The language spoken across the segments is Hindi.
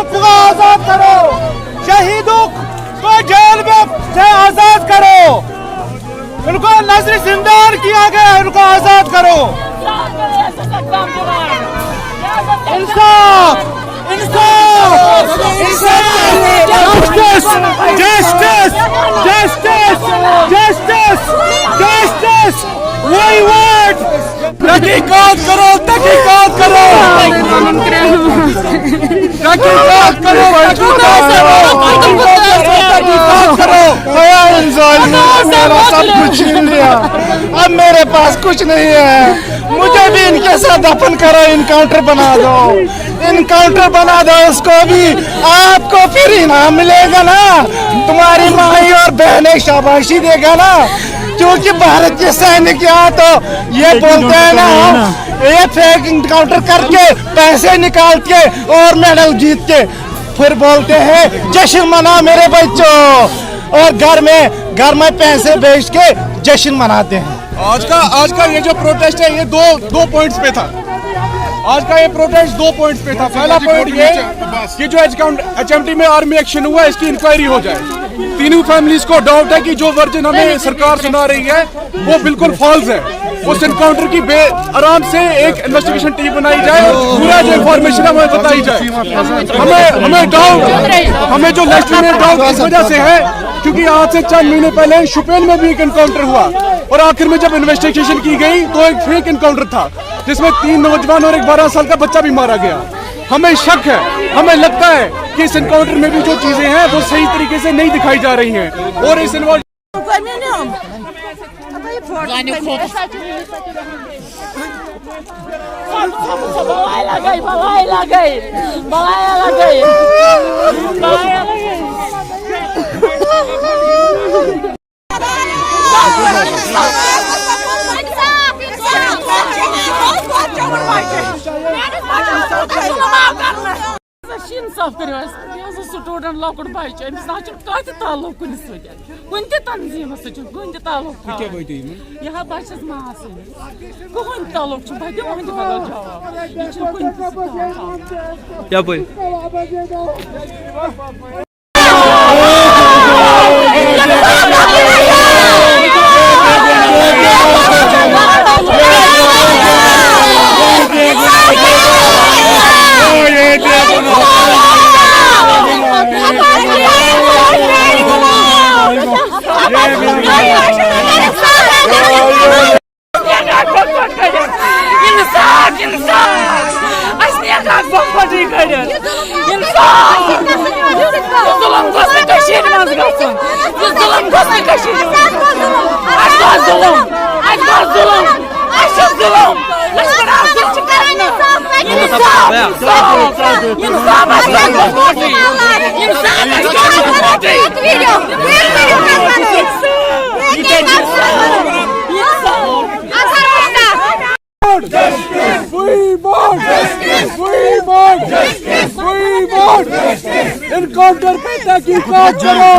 को आजाद करो, शहीदों को जेल में से आजाद करो, उनको नजर जिंदान किया गया, उनको आजाद करो। इंसाफ, इंसाफ, justice, justice, justice, justice, justice, वही वर्ड। तहकीकात करो, तहकीकात करो, तहकीकात करो, मेरा सब कुछ छीन लिया, अब मेरे पास कुछ नहीं है, मुझे भी इनके साथ दफन करो, इनकाउंटर बना दो, इनकाउंटर बना दो उसको भी, आपको फिर इनाम मिलेगा ना, तुम्हारी माई और बहनें शाबाशी देगा ना, क्योंकि भारत के सैनिक यहाँ तो ये बोलते हैं ना, ये फेक इनकाउंटर करके पैसे निकाल के और मेडल जीत के फिर बोलते हैं जश्न मना मेरे बच्चों, और घर में पैसे बेच के जश्न मनाते हैं। आज का ये जो प्रोटेस्ट है ये दो पॉइंट्स पे था। आज का ये प्रोटेस्ट 2 पॉइंट्स पे था। पहला पॉइंट ये कि जो HMT में आर्मी एक्शन हुआ इसकी इंक्वायरी हो जाए। तीनों फैमिलीज को डाउट है कि जो वर्जन हमें सरकार सुना रही है वो बिल्कुल फॉल्स है। उस एनकाउंटर की आराम से एक इन्वेस्टिगेशन टीम बनाई जाए और पूरा जो इन्फॉर्मेशन हमें बताई जाए। हमें जो लेजिटिमेट डाउट इस वजह से है क्योंकि आज से चंद महीने पहले शुपेन में भी एक एनकाउंटर हुआ और आखिर में जब इन्वेस्टिगेशन की गई तो एक फेक एनकाउंटर था जिसमें 3 नौजवान और एक 12 साल का बच्चा भी मारा गया। हमें शक है, हमें लगता है कि इस एनकाउंटर में भी जो चीजें हैं वो सही तरीके से नहीं दिखाई जा रही हैं और इस इंसाफ करो स्टूडेंट लकुट बच्चे अमिस ना ताल्लुक कुन कुन तंजीम कुन ताल्लुक यह बचस माँ कहन ताल्लुक बह दिम बदल जवाब एनकाउंटर पे तहकीकात करो,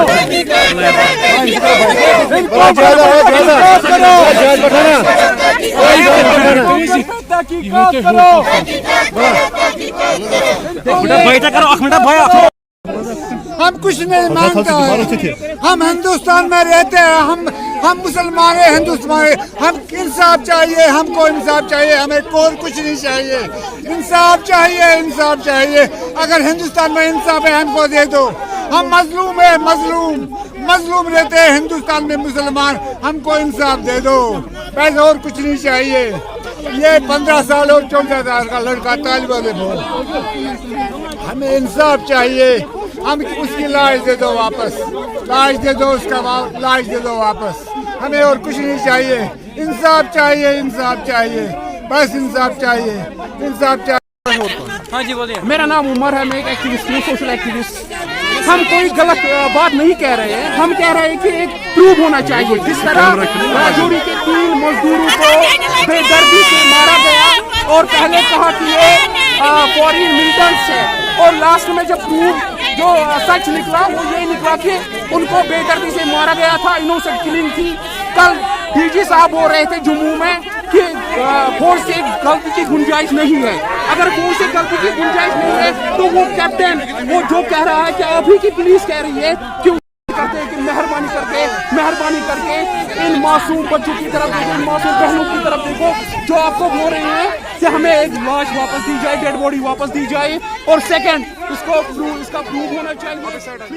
हम कुछ नहीं मांगते हैं, हम हिंदुस्तान में रहते हैं, हम मुसलमान हैं, हिंदुस्तान हैं, हम इंसाफ चाहिए, हमको इंसाफ चाहिए, हमें कोई कुछ नहीं चाहिए, इंसाफ चाहिए, इंसाफ चाहिए। अगर हिंदुस्तान में इंसाफ है हमको दे दो, हम मजलूम है, मजलूम रहते हैं हिंदुस्तान में मुसलमान, हमको इंसाफ दे दो, पैसे और कुछ नहीं चाहिए। ये 15 साल और 14 साल का लड़का तालिब इल्म, हमें इंसाफ चाहिए, हम उसकी लाश दे दो वापस, लाश दे दो, उसका लाश दे दो वापस, हमें और कुछ नहीं चाहिए, इंसाफ चाहिए, इंसाफ चाहिए, बस इंसाफ चाहिए, इंसाफ चाहिए। हाँ जी बोलिए। मेरा नाम उमर है, मैं एक एक्टिविस्ट हूँ, सोशल एक्टिविस्ट। हम कोई गलत बात नहीं कह रहे हैं, हम कह रहे हैं कि एक प्रूफ होना चाहिए। जिस तरह राजौरी के 3 मजदूरों को बेदर्दी से मारा गया और पहले कहा कि ये फॉरेन मिलिटेंट्स है और लास्ट में जब प्रूफ जो सच निकला वो ये निकला कि उनको बेदर्दी से मारा गया था, इनोसेंट किलिंग थी। कल डीजी साहब हो रहे थे जम्मू में, कि फोर्स से गलती की गुंजाइश नहीं है। अगर फोर्स से गलती की गुंजाइश नहीं है तो वो कैप्टन वो जो कह रहा है कि अभी की पुलिस कह रही है कि करते हैं कि मेहरबानी करके इन मासूम बच्चों की तरफ देखो, इन मासूम बहनों की तरफ देखो जो आपको बोल रहे हैं कि हमें एक लाश वापस दी जाए, डेड बॉडी वापस दी जाए। और सेकंड इसका प्रूफ होना चाहिए।